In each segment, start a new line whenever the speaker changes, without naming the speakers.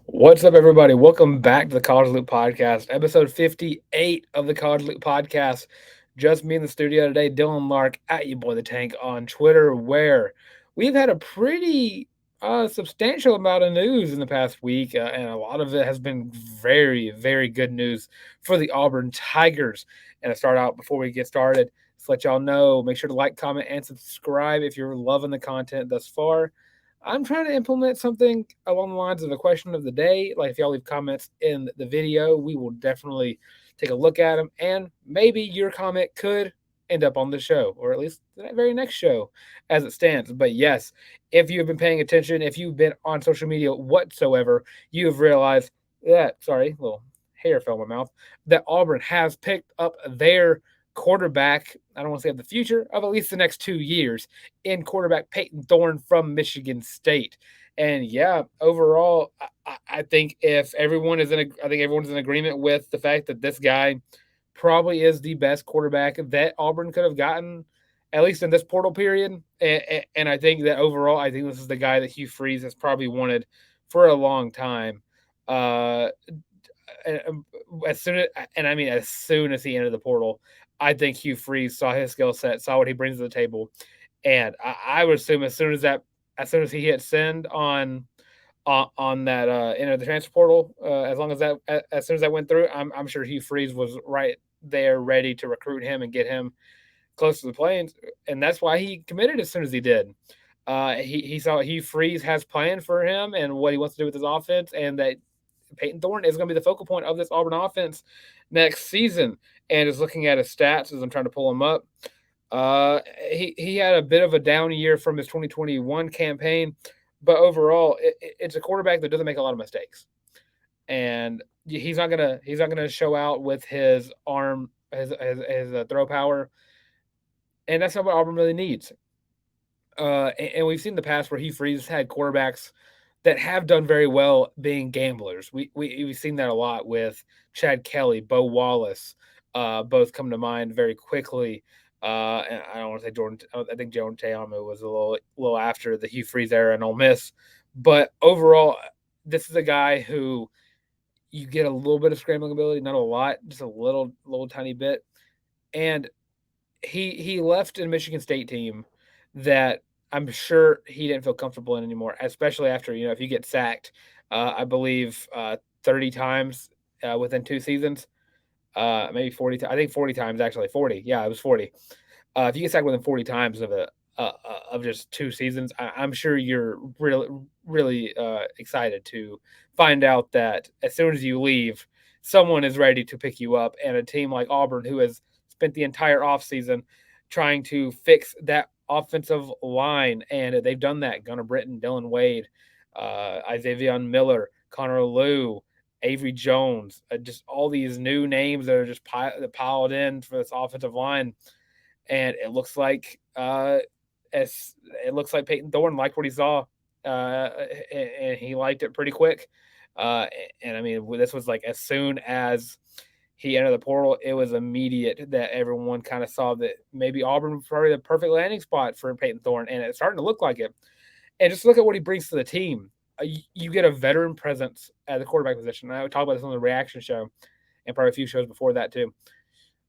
What's up, everybody? Welcome back to the College Loop Podcast, episode 58 of the College Loop Podcast. Just me in the studio today, Dylan Larck at you boy the tank on Twitter, where we've had a pretty substantial amount of news in the past week, and a lot of it has been very, very good news for the Auburn Tigers. And to start out, before we get started, just let y'all know, make sure to like, comment, and subscribe if you're loving the content thus far. I'm trying to implement something along the lines of a question of the day. Like if y'all leave comments in the video, we will definitely take a look at them, and maybe your comment could end up on the show, or at least the very next show, as it stands. But yes, if you have been paying attention, if you've been on social media whatsoever, you have realized that little hair fell in my mouth. That Auburn has picked up their quarterback. I don't want to say of the future, of at least the next 2 years, in quarterback Payton Thorne from Michigan State. And yeah, overall, I think if everyone is I think everyone's in agreement with the fact that this guy probably is the best quarterback that Auburn could have gotten, at least in this portal period. And I think that overall, I think this is the guy that Hugh Freeze has probably wanted for a long time. Uh, as soon as and I mean as soon as he entered the portal, I think Hugh Freeze saw his skill set, saw what he brings to the table, and I would assume as soon as he hit send on that enter the transfer portal, as long as that as soon as that went through, I'm sure Hugh Freeze was right there ready to recruit him and get him close to the plains, and that's why he committed as soon as he did. He saw Hugh Freeze has planned for him and what he wants to do with his offense, and that Payton Thorne is going to be the focal point of this Auburn offense next season. And is looking at his stats as I'm trying to pull him up. He had a bit of a down year from his 2021 campaign, but overall, it's a quarterback that doesn't make a lot of mistakes, and he's not gonna show out with his arm, his throw power, and that's not what Auburn really needs. And we've seen the past where Hugh Freeze had quarterbacks that have done very well being gamblers. We've seen that a lot with Chad Kelly, Bo Wallace, both come to mind very quickly. And I don't want to say Jordan. I think Jordan Teamu was a little after the Hugh Freeze era in Ole Miss, but overall, this is a guy who you get a little bit of scrambling ability, not a lot, just a little tiny bit, and he left a Michigan State team that I'm sure he didn't feel comfortable in anymore, especially after if you get sacked, I believe 30 times within 2 seasons, maybe 40. I think 40 times actually. 40, yeah, it was 40. If you get sacked within 40 times of just 2 seasons, I'm sure you're really excited to find out that as soon as you leave, someone is ready to pick you up, and a team like Auburn, who has spent the entire offseason trying to fix that offensive line, and they've done that. Gunnar Britton, Dylan Wade, Isaiah Miller, Connor Liu, Avery Jones, just all these new names that are just piled in for this offensive line, and it looks like Payton Thorne liked what he saw, and he liked it pretty quick. Uh, and I mean, this was like as soon as he entered the portal, it was immediate that everyone kind of saw that maybe Auburn was probably the perfect landing spot for Payton Thorne, and it's starting to look like it. And just look at what he brings to the team. You get a veteran presence at the quarterback position. I would talk about this on the reaction show and probably a few shows before that too.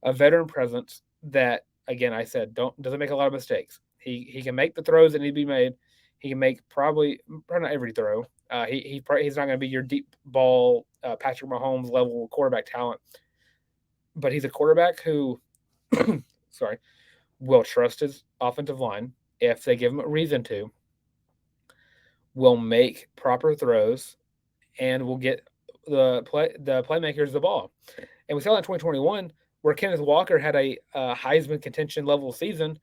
A veteran presence that, again, I said doesn't make a lot of mistakes. He can make the throws that need to be made. He can make probably not every throw. He's not going to be your deep ball Patrick Mahomes level quarterback talent, but he's a quarterback who, sorry, will trust his offensive line if they give him a reason to, will make proper throws, and will get the playmakers the ball. And we saw that in 2021 where Kenneth Walker had a Heisman contention level season,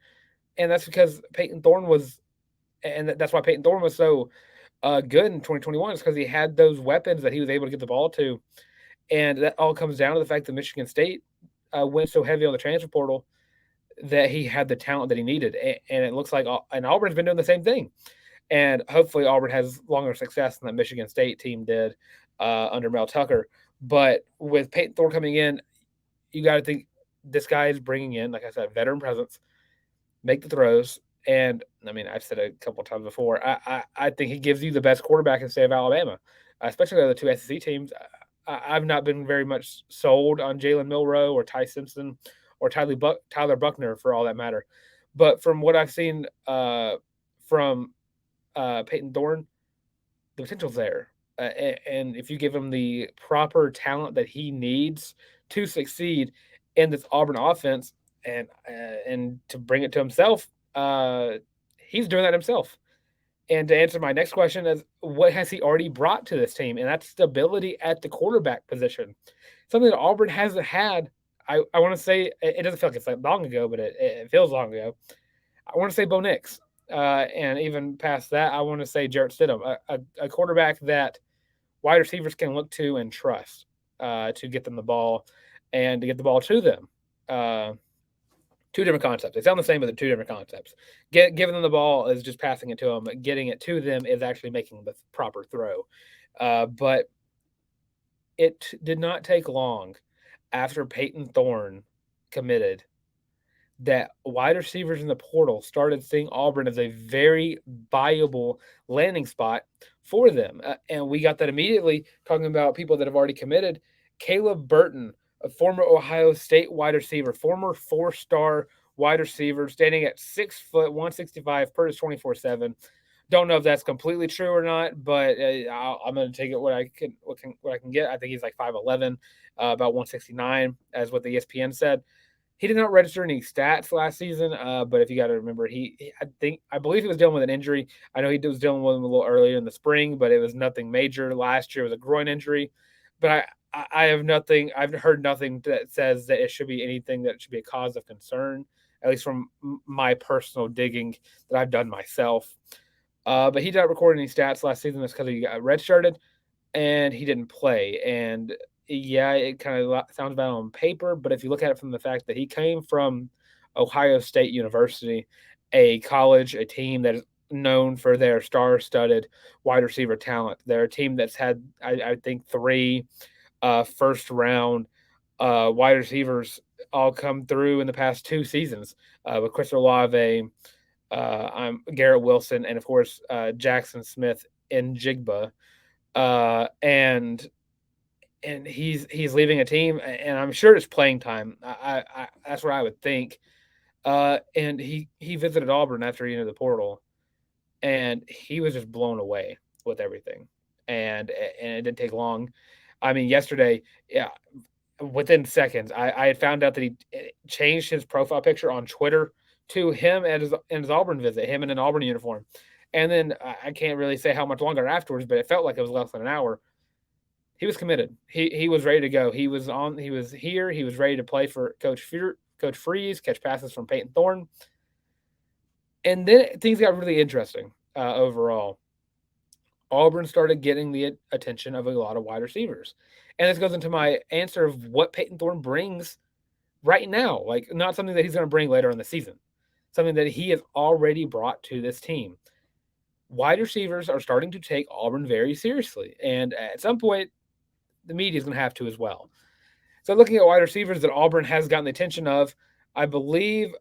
and that's because Payton Thorne was, and that's why Payton Thorne was so good in 2021 is because he had those weapons that he was able to get the ball to, and that all comes down to the fact that Michigan State went so heavy on the transfer portal that he had the talent that he needed, and it looks like and Auburn's been doing the same thing, and hopefully Auburn has longer success than that Michigan State team did under Mel Tucker. But with Payton Thorne coming in, you got to think this guy is bringing in, like I said, veteran presence, make the throws, and I mean I've said it a couple of times before. I think he gives you the best quarterback in the state of Alabama. especially the other two SEC teams. I've not been very much sold on Jalen Milroe or Ty Simpson or Tyler Buckner for all that matter. But from what I've seen from Payton Thorne, the potential's there. And if you give him the proper talent that he needs to succeed in this Auburn offense and to bring it to himself, he's doing that himself. And to answer my next question is, what has he already brought to this team? And that's stability at the quarterback position, something that Auburn hasn't had. I want to say it doesn't feel like it's like long ago, but it feels long ago. I want to say Bo Nix, and even past that, I want to say Jarrett Stidham, a quarterback that wide receivers can look to and trust to get them the ball and to get the ball to them. Uh, Two different concepts. They sound the same, but they're two different concepts. Giving them the ball is just passing it to them. Getting it to them is actually making the proper throw. But it did not take long after Payton Thorne committed that wide receivers in the portal started seeing Auburn as a very viable landing spot for them. And we got that immediately talking about people that have already committed. Caleb Burton, a former Ohio State wide receiver, former 4-star wide receiver, standing at 6', 165, per 24/7. Don't know if that's completely true or not, but I'm going to take it what I can get. I think he's like 5'11, about 169, as what the ESPN said. He did not register any stats last season, but if you got to remember, I believe he was dealing with an injury. I know he was dealing with him a little earlier in the spring, but it was nothing major. Last year was a groin injury, but I have nothing. I've heard nothing that says that it should be anything that should be a cause of concern, at least from my personal digging that I've done myself. But he did not record any stats last season. That's because he got redshirted and he didn't play. And yeah, it kind of sounds bad on paper, but if you look at it from the fact that he came from Ohio State University, a college, a team that is known for their star-studded wide receiver talent. They're a team that's had, I think, three first-round wide receivers all come through in the past two seasons with Chris Olave, Garrett Wilson, and of course Jackson Smith in Jigba. And he's leaving a team, and I'm sure it's playing time. I that's what I would think. And he visited Auburn after he entered the portal, and he was just blown away with everything. And it didn't take long. I mean, yesterday, yeah, within seconds, I had found out that he changed his profile picture on Twitter to him at his Auburn visit, him in an Auburn uniform. And then I can't really say how much longer afterwards, but it felt like it was less than an hour. He was committed. He was ready to go. He was on. He was here. He was ready to play for Coach Freeze, catch passes from Payton Thorne, and then things got really interesting overall. Auburn started getting the attention of a lot of wide receivers, and this goes into my answer of what Payton Thorne brings right now. Like not something that he's going to bring later in the season, something that he has already brought to this team. Wide receivers are starting to take Auburn very seriously, and at some point the media is going to have to as well. So looking at wide receivers that Auburn has gotten the attention of, I believe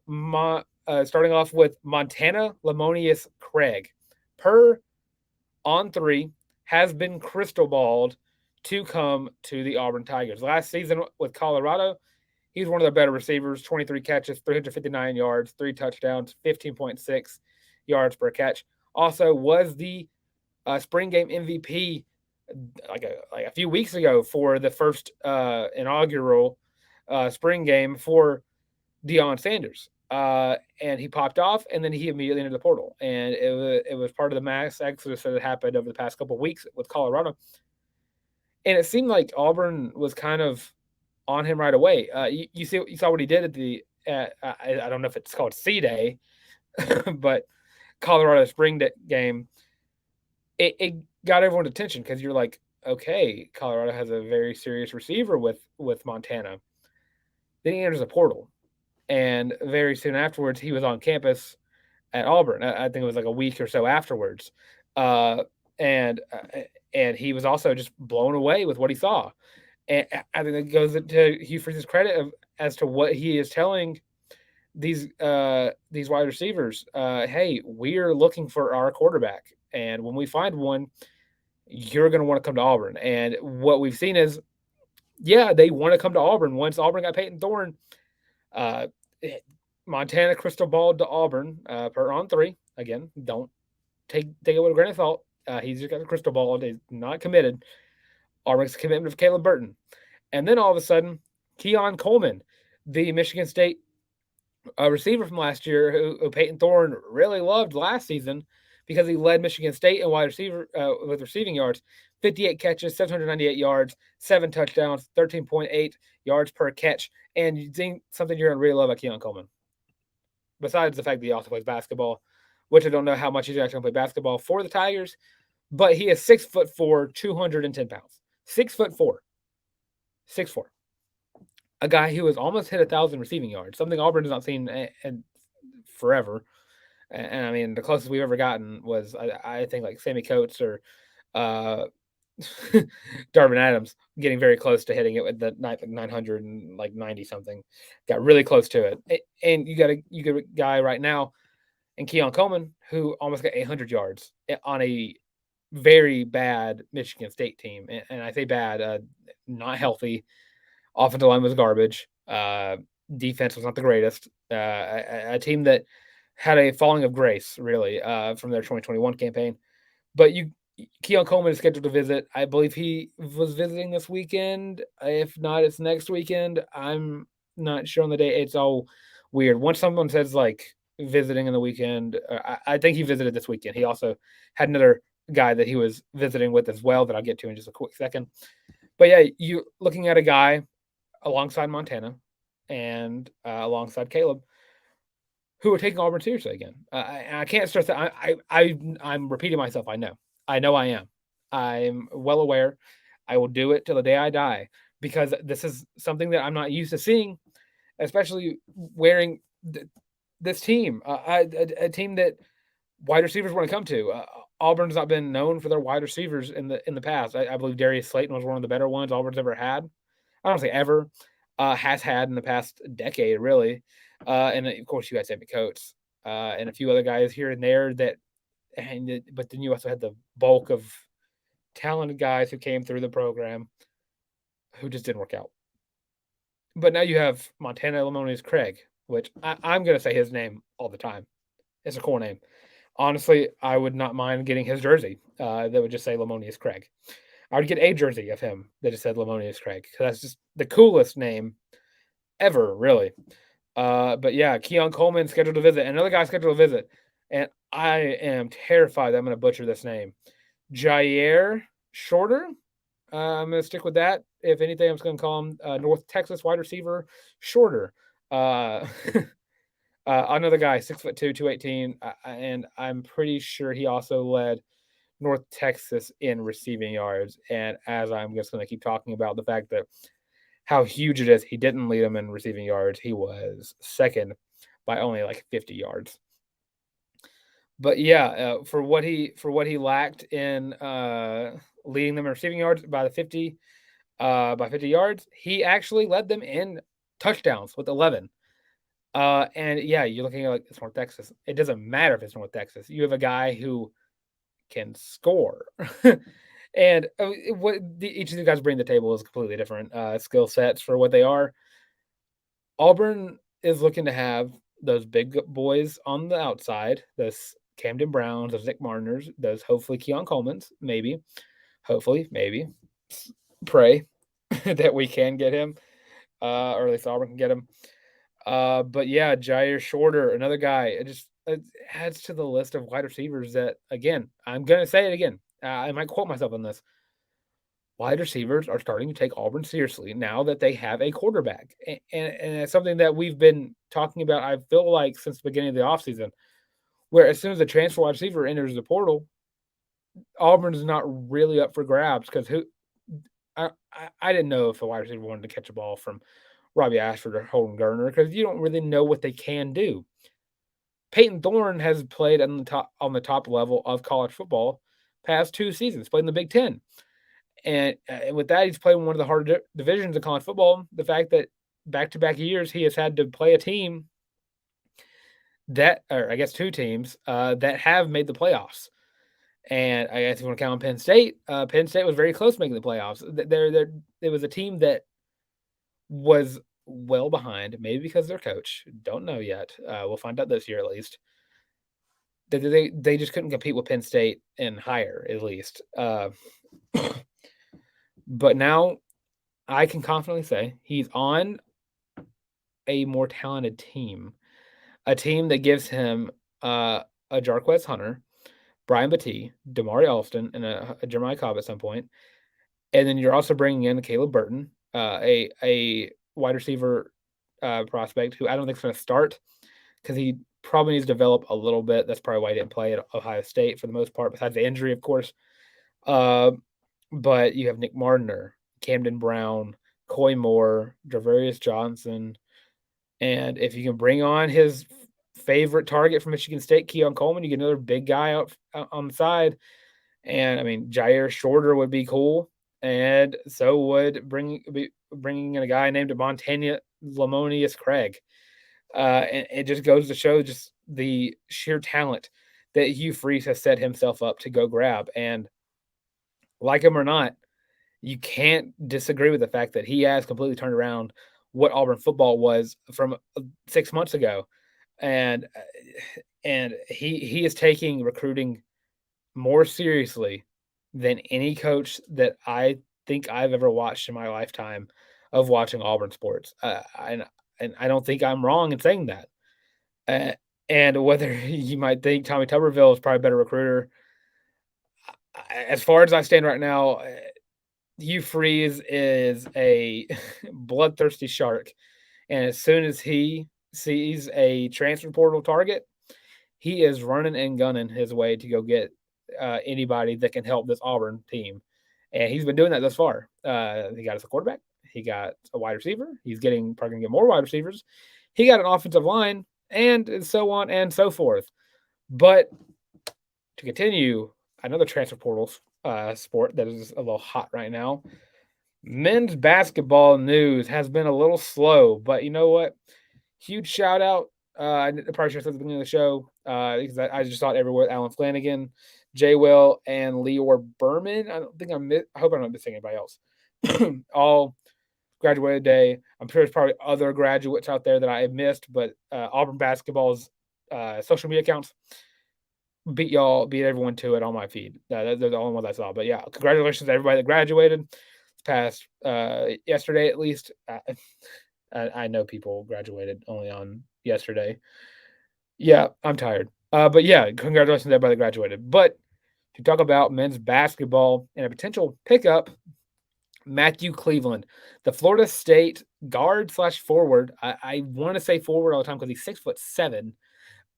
starting off with Montana Lamonius Craig, per On3, has been crystal balled to come to the Auburn Tigers. Last season with Colorado, he was one of their better receivers, 23 catches, 359 yards, 3 touchdowns, 15.6 yards per catch. Also was the spring game MVP like a few weeks ago for the first inaugural spring game for Deion Sanders. And he popped off, and then he immediately entered the portal. And it was part of the mass exodus that happened over the past couple of weeks with Colorado. And it seemed like Auburn was kind of on him right away. You saw what he did at the I don't know if it's called C Day, but Colorado spring game. It got everyone's attention because you're like, okay, Colorado has a very serious receiver with Montana. Then he enters a portal, and very soon afterwards, he was on campus at Auburn. I think it was like a week or so afterwards, uh, and uh, and he was also just blown away with what he saw. And I think it goes to Hugh Freeze's credit as to what he is telling these wide receivers. Hey, we're looking for our quarterback, and when we find one, you're going to want to come to Auburn. And what we've seen is, yeah, they want to come to Auburn. Once Auburn got Payton Thorne, uh, Montana crystal balled to Auburn per on three. Again, don't take it with a grain of salt. He's just got the crystal ball. He's not committed. Auburn's commitment of Caleb Burton. And then all of a sudden, Keon Coleman, the Michigan State receiver from last year, who Payton Thorne really loved last season because he led Michigan State in wide receiver with receiving yards, 58 catches, 798 yards, 7 touchdowns, 13.8 yards per catch. And you think something you're going to really love about Keon Coleman, besides the fact that he also plays basketball, which I don't know how much he's actually going to play basketball for the Tigers, but he is 6'4", 210 pounds. 6'4", 6'4". A guy who has almost hit 1,000 receiving yards, something Auburn has not seen in forever. And I mean, the closest we've ever gotten was, I think, like Sammy Coates or uh, Darvin Adams getting very close to hitting it with the 900 and like 90 something. Got really close to it. And you got a guy right now in Keon Coleman who almost got 800 yards on a very bad Michigan State team. And I say bad, not healthy. Offensive line was garbage. Defense was not the greatest. A team that had a falling of grace, really, from their 2021 campaign. But Keon Coleman is scheduled to visit. I believe he was visiting this weekend. If not, it's next weekend. I'm not sure on the day. It's all weird. Once someone says like visiting in the weekend, I think he visited this weekend. He also had another guy that he was visiting with as well that I'll get to in just a quick second. But yeah, you looking at a guy alongside Montana and alongside Caleb, who are taking Auburn seriously again. I can't stress that. I'm repeating myself. I know I am. I'm well aware. I will do it till the day I die because this is something that I'm not used to seeing, especially wearing this team, a team that wide receivers want to come to. Auburn's not been known for their wide receivers in the past. I believe Darius Slayton was one of the better ones Auburn's ever had. I don't say ever, has had in the past decade, really. And of course, you had Sammy Coates and a few other guys here and there but then you also had the bulk of talented guys who came through the program who just didn't work out. But now you have Montana Lamonius Craig, which I'm going to say his name all the time. It's a cool name. Honestly, I would not mind getting his jersey that would just say Lamonius Craig. I would get a jersey of him that just said Lamonius Craig because that's just the coolest name ever, really. But yeah, Keon Coleman scheduled to visit. Another guy scheduled to visit. And I am terrified that I'm going to butcher this name. Jair Shorter. I'm going to stick with that. If anything, I'm just going to call him North Texas wide receiver Shorter. Another guy, 6'2", 218. And I'm pretty sure he also led North Texas in receiving yards. And as I'm just going to keep talking about the fact that how huge it is, he didn't lead them in receiving yards. He was second by only like 50 yards. But yeah, for what he lacked in leading them in receiving yards by 50 yards, he actually led them in touchdowns with 11. And yeah, you're looking at like it's North Texas. It doesn't matter if it's North Texas. You have a guy who can score. And each of these guys bring to the table is completely different skill sets for what they are. Auburn is looking to have those big boys on the outside, those Camden Browns, those Nick Martiners, those hopefully Keon Colemans, maybe, hopefully, maybe. Pray that we can get him, or at least Auburn can get him. But yeah, Jair Shorter, another guy. It adds to the list of wide receivers that, again, I'm going to say it again. I might quote myself on this. Wide receivers are starting to take Auburn seriously now that they have a quarterback. And it's something that we've been talking about, I feel like, since the beginning of the offseason, where as soon as a transfer wide receiver enters the portal, Auburn is not really up for grabs because I didn't know if a wide receiver wanted to catch a ball from Robbie Ashford or Holden Gerner because you don't really know what they can do. Payton Thorne has played on the top level of college football past 2 seasons, played in the Big Ten. And with that, he's played one of the harder divisions of college football. The fact that back-to-back years he has had to play a team or I guess 2 teams that have made the playoffs. And I guess if you want to count on Penn State was very close to making the playoffs. It was a team that was well behind, maybe because their coach. Don't know yet. We'll find out this year at least. They just couldn't compete with Penn State and higher at least. But now I can confidently say he's on a more talented team, a team that gives him a Jarquez Hunter, Brian Battie, Damari Alston, and a Jeremiah Cobb at some point. And then you're also bringing in Caleb Burton, a wide receiver prospect who I don't think is going to start because he probably needs to develop a little bit. That's probably why he didn't play at Ohio State for the most part, besides the injury, of course. Uh, but you have Nick Mardner, Camden Brown, Coy Moore, Javarius Johnson, and if you can bring on his favorite target from Michigan State, Keon Coleman, you get another big guy out on the side. And I mean, Jair Shorter would be cool, and so would bringing in a guy named Montana Lamonius Craig. And it just goes to show just the sheer talent that Hugh Freeze has set himself up to go grab. And like him or not, you can't disagree with the fact that he has completely turned around what Auburn football was from 6 months ago, and he is taking recruiting more seriously than any coach that I think I've ever watched in my lifetime of watching Auburn sports. And I don't think I'm wrong in saying that. Uh, and whether you might think Tommy Tuberville is probably a better recruiter, as far as I stand right now, Hugh Freeze is a bloodthirsty shark. And as soon as he sees a transfer portal target, he is running and gunning his way to go get anybody that can help this Auburn team. And he's been doing that thus far. He got us a quarterback. He got a wide receiver. He's probably going to get more wide receivers. He got an offensive line, and so on and so forth. But to continue, another transfer portal sport that is a little hot right now. Men's basketball news has been a little slow, but you know what? Huge shout out. I probably should have said at the beginning of the show because I just saw it everywhere. Alan Flanagan, Jay Will, and Leor Berman. I don't think I hope I'm not missing anybody else. All graduated day. I'm sure there's probably other graduates out there that I missed, but Auburn basketball's social media accounts beat everyone to it on my feed. They're the only ones I saw. But yeah, congratulations to everybody that graduated. It's past yesterday at least. I know people graduated only on yesterday. Yeah, I'm tired. But yeah, congratulations to everybody that graduated. But to talk about men's basketball and a potential pickup, Matthew Cleveland, the Florida State guard slash forward. I want to say forward all the time because he's 6'7".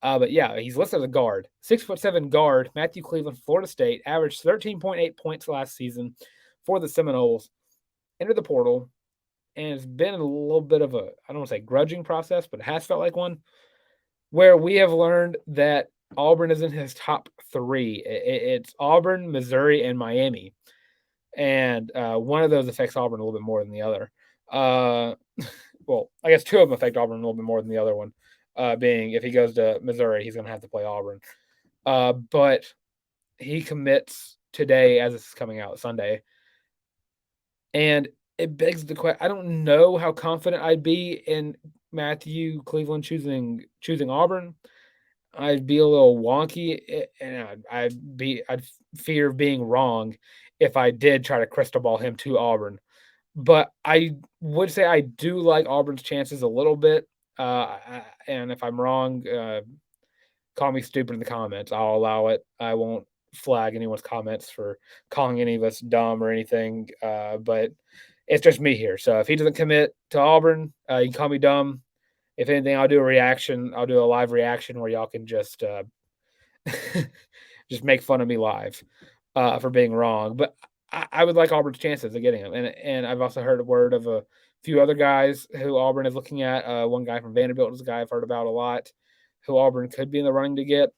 But yeah, he's listed as a guard. 6'7" guard, Matthew Cleveland, Florida State, averaged 13.8 points last season for the Seminoles. Entered the portal, and it's been a little bit of a, I don't want to say grudging process, but it has felt like one, where we have learned that Auburn is in his top three. It's Auburn, Missouri, and Miami. And one of those affects Auburn a little bit more than the other. Well, I guess two of them affect Auburn a little bit more than the other one, being if he goes to Missouri, he's going to have to play Auburn. But he commits today as this is coming out Sunday. And it begs the question. I don't know how confident I'd be in Matthew Cleveland choosing Auburn. I'd be a little wonky, and I'd fear being wrong if I did try to crystal ball him to Auburn. But I would say I do like Auburn's chances a little bit. And if I'm wrong, call me stupid in the comments. I'll allow it. I won't flag anyone's comments for calling any of us dumb or anything. But it's just me here. So if he doesn't commit to Auburn, you can call me dumb. If anything, I'll do a reaction. I'll do a live reaction where y'all can just just make fun of me live for being wrong. But I would like Auburn's chances of getting him. And I've also heard a word of a few other guys who Auburn is looking at. One guy from Vanderbilt is a guy I've heard about a lot, who Auburn could be in the running to get.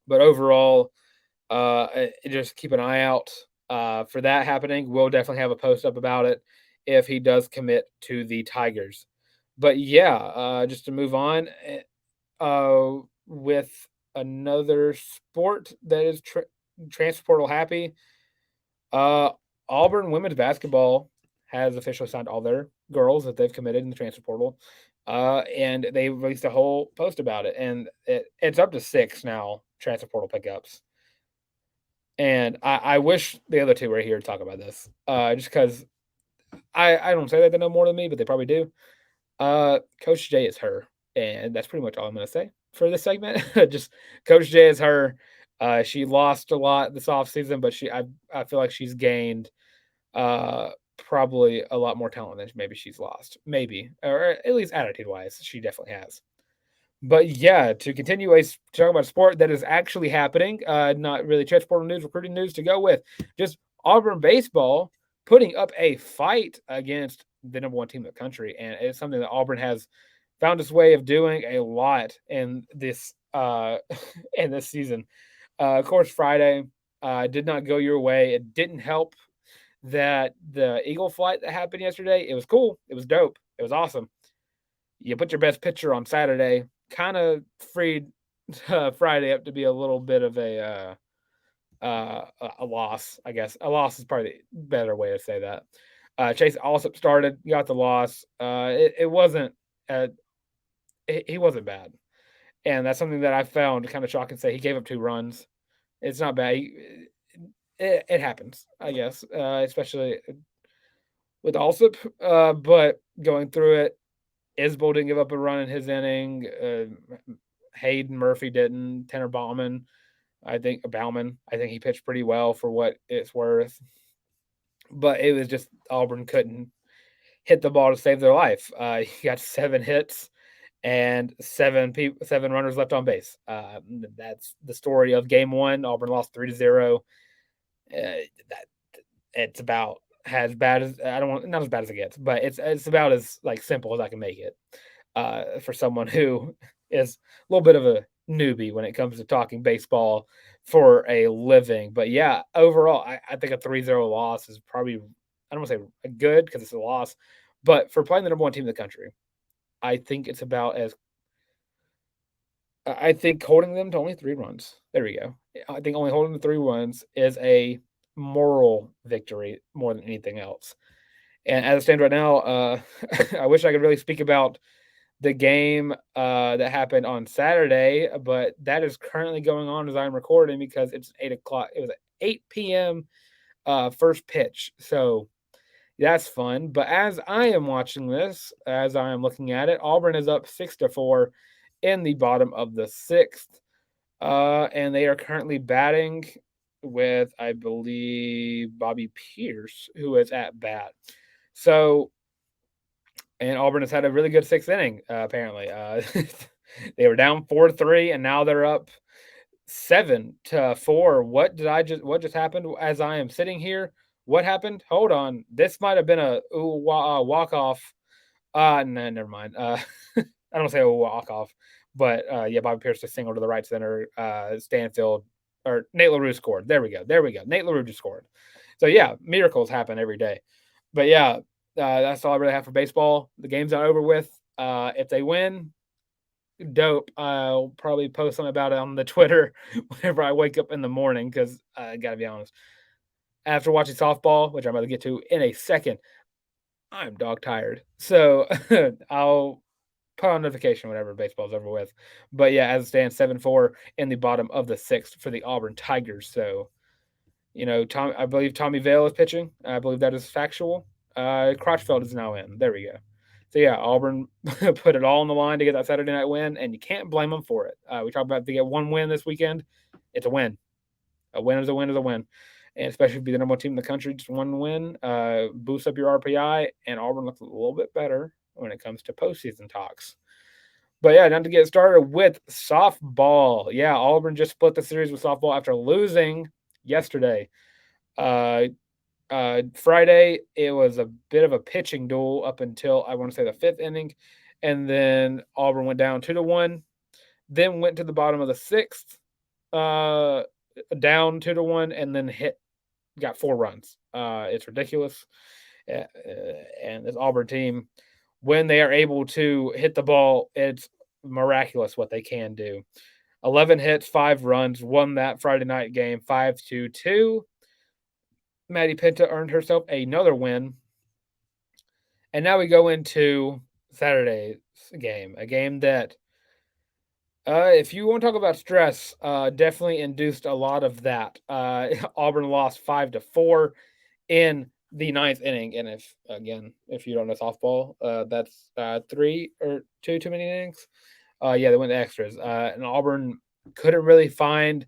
But overall, just keep an eye out for that happening. We'll definitely have a post up about it if he does commit to the Tigers. But yeah, just to move on with another sport that is transfer portal happy. Uh, Auburn women's basketball has officially signed all their girls that they've committed in the transfer portal. And they released a whole post about it, and it's up to 6 now transfer portal pickups. And I wish the other two were here to talk about this, just because I don't say that they know more than me, but they probably do. Coach J is her, and that's pretty much all I'm going to say for this segment. Just Coach J is her. She lost a lot this offseason, but I feel like she's gained uh, probably a lot more talent than maybe she's lost. Maybe, or at least attitude wise, she definitely has. But yeah, to continue talking about a sport that is actually happening, not really church portal news, recruiting news to go with, just Auburn baseball putting up a fight against the number one team in the country, and it's something that Auburn has found its way of doing a lot in this in this season. Of course, Friday did not go your way. It didn't help that the Eagle flight that happened yesterday. It was cool. It was dope. It was awesome. You put your best pitcher on Saturday, kind of freed Friday up to be a little bit of a loss, I guess. A loss is probably the better way to say that. Chase Allsup started, got the loss. It wasn't uh, he wasn't bad, and that's something that I found kind of shocking. Say he gave up 2 runs. It's not bad. It happens, I guess, especially with Allsup. But going through it, Isbell didn't give up a run in his inning. Hayden Murphy didn't. Tanner Bauman, I think he pitched pretty well for what it's worth. But it was just Auburn couldn't hit the ball to save their life. He got 7 hits and 7 runners left on base. That's the story of Game 1. Auburn lost 3-0. That it's about as bad as I don't want, not as bad as it gets, but it's about as like simple as I can make it. For someone who is a little bit of a newbie when it comes to talking baseball for a living. But yeah, overall, I think a 3-0 loss is probably, I don't want to say a good because it's a loss, but for playing the number one team in the country, I think it's about as, I think holding them to only 3 runs. There we go. I think only holding them to 3 runs is a moral victory more than anything else. And as it stands right now, I wish I could really speak about the game that happened on Saturday, but that is currently going on as I'm recording because it's 8 o'clock. It was at 8 p.m. First pitch, so that's fun. But as I am watching this, as I am looking at it, Auburn is up 6-4 in the bottom of the sixth, and they are currently batting with, I believe, Bobby Pierce, who is at bat. So and Auburn has had a really good sixth inning. Apparently, they were down 4-3, and now they're up 7-4. What just happened? As I am sitting here, what happened? Hold on, this might have been a walk off. No, never mind. I don't say a walk off, but yeah, Bobby Pierce just singled to the right center. Stanfield or Nate LaRue scored. There we go. There we go. Nate LaRue just scored. So yeah, miracles happen every day. But yeah, that's all I really have for baseball. The game's not over with. If they win, dope. I'll probably post something about it on the Twitter whenever I wake up in the morning because I got to be honest. After watching softball, which I'm about to get to in a second, I'm dog tired. So I'll put on notification whenever baseball's over with. But yeah, as it stands, 7-4 in the bottom of the sixth for the Auburn Tigers. So I believe Tommy Vale is pitching. I believe that is factual. Crotchfeld is now in. There we go. So yeah, Auburn put it all on the line to get that Saturday night win, and you can't blame them for it. We talked about to get one win this weekend. It's a win. A win is a win is a win, and especially if you be the number one team in the country, just one win boosts up your RPI, and Auburn looks a little bit better when it comes to postseason talks. But yeah, now to get started with softball. Yeah, Auburn just split the series with softball after losing yesterday. Friday, it was a bit of a pitching duel up until I want to say the 5th inning, and then Auburn went down 2-1. Then went to the bottom of the 6th, down 2-1, and then got 4 runs. It's ridiculous, and this Auburn team, when they are able to hit the ball, it's miraculous what they can do. 11 hits, 5 runs, won that Friday night game 5-2. Maddie Pinta earned herself another win. And now we go into Saturday's game, a game that, if you want to talk about stress, definitely induced a lot of that. Auburn lost 5-4 in the ninth inning, and if you don't know softball, that's 3 or 2 too many innings. Yeah, they went to extras, and Auburn couldn't really find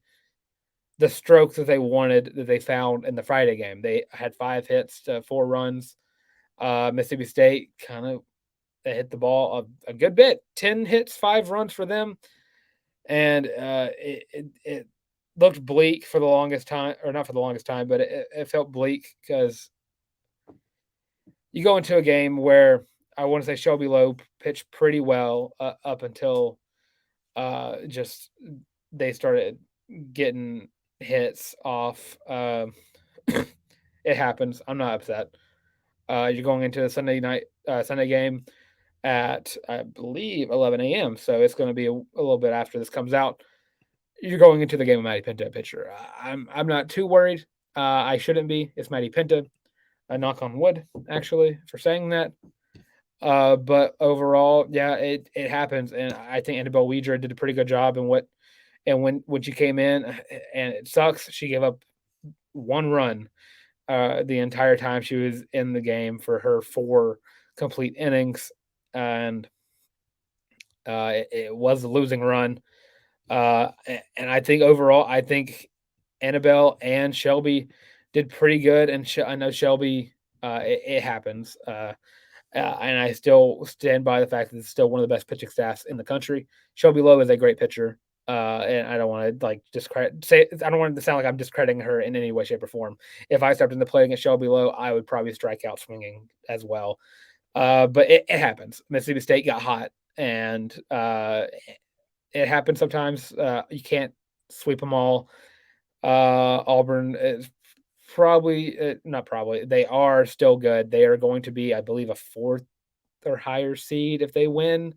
the strokes that they wanted that they found in the Friday game. They had 5 hits to 4 runs. Mississippi State kind of they hit the ball a good bit. 10 hits, 5 runs for them, and it looked bleak for the longest time, or not for the longest time, but it felt bleak because you go into a game where I want to say Shelby Lowe pitched pretty well up until just they started getting hits off. It happens. I'm not upset. You're going into a Sunday game at I believe 11 a.m. So it's going to be a little bit after this comes out. You're going into the game with Matty Pinta, pitcher. I'm not too worried. I shouldn't be. It's Matty Pinta. A knock on wood, actually, for saying that. But overall, yeah, it happens, and I think Annabelle Weidra did a pretty good job in when she came in, and it sucks. She gave up 1 run the entire time she was in the game for her 4 complete innings, and it was a losing run. And I think overall, I think Annabelle and Shelby did pretty good, and I know Shelby. It happens. And I still stand by the fact that it's still one of the best pitching staffs in the country. Shelby Lowe is a great pitcher, and I don't want to I don't want it to sound like I'm discrediting her in any way, shape, or form. If I stepped into play against Shelby Lowe, I would probably strike out swinging as well. But it happens. Mississippi State got hot, and it happens sometimes. You can't sweep them all. Auburn is probably not probably. They are still good. They are going to be, I believe, a 4th or higher seed if they win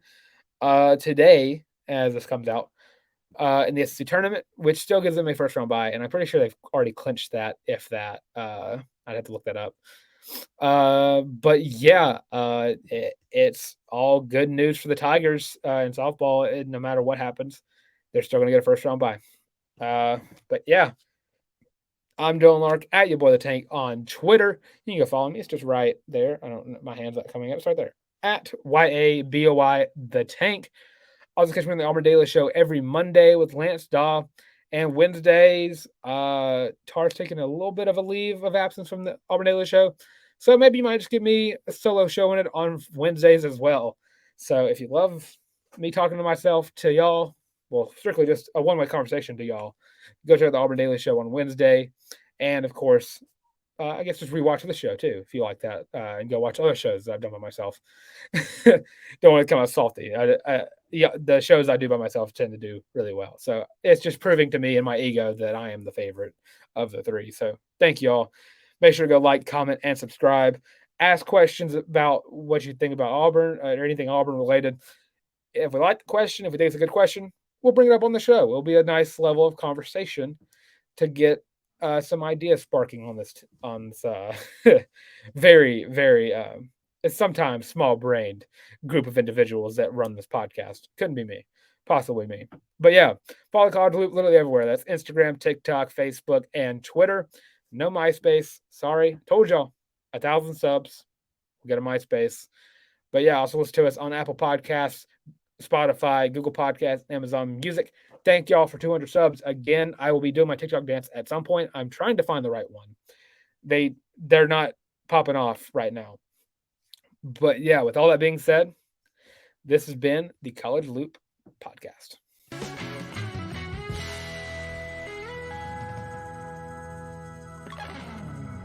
today, as this comes out, in the SEC tournament, which still gives them a first round bye. And I'm pretty sure they've already clinched that. If that, I'd have to look that up. But yeah, it's all good news for the Tigers in softball. No matter what happens, they're still going to get a first round bye. But yeah, I'm Dylan Larck at your boy the Tank on Twitter. You can go follow me. It's just right there. I don't. My hand's not coming up. It's right there at YABOY the Tank. Also catch me on the Auburn Daily Show every Monday with Lance Daw, and Wednesdays. Tar's taking a little bit of a leave of absence from the Auburn Daily Show, so maybe you might just give me a solo show in it on Wednesdays as well. So if you love me talking to myself to y'all, well, strictly just a one-way conversation to y'all, go check out the Auburn Daily Show on Wednesday, and of course, I guess just rewatch the show too if you like that, and go watch other shows that I've done by myself. Don't want to come out salty. Yeah, the shows I do by myself tend to do really well. So it's just proving to me and my ego that I am the favorite of the 3. So thank you all. Make sure to go like, comment, and subscribe. Ask questions about what you think about Auburn or anything Auburn related. If we like the question, if we think it's a good question, we'll bring it up on the show. It'll be a nice level of conversation to get some ideas sparking on this very, very it's sometimes small-brained group of individuals that run this podcast. Couldn't be me, possibly me. But yeah, follow College Loop literally everywhere. That's Instagram, TikTok, Facebook, and Twitter. No MySpace. Sorry, told y'all. 1,000 subs. We'll get a MySpace. But yeah, also listen to us on Apple Podcasts, Spotify, Google Podcasts, Amazon Music. Thank y'all for 200 subs. Again, I will be doing my TikTok dance at some point. I'm trying to find the right one. They're not popping off right now. But yeah, with all that being said, this has been the College Loop Podcast.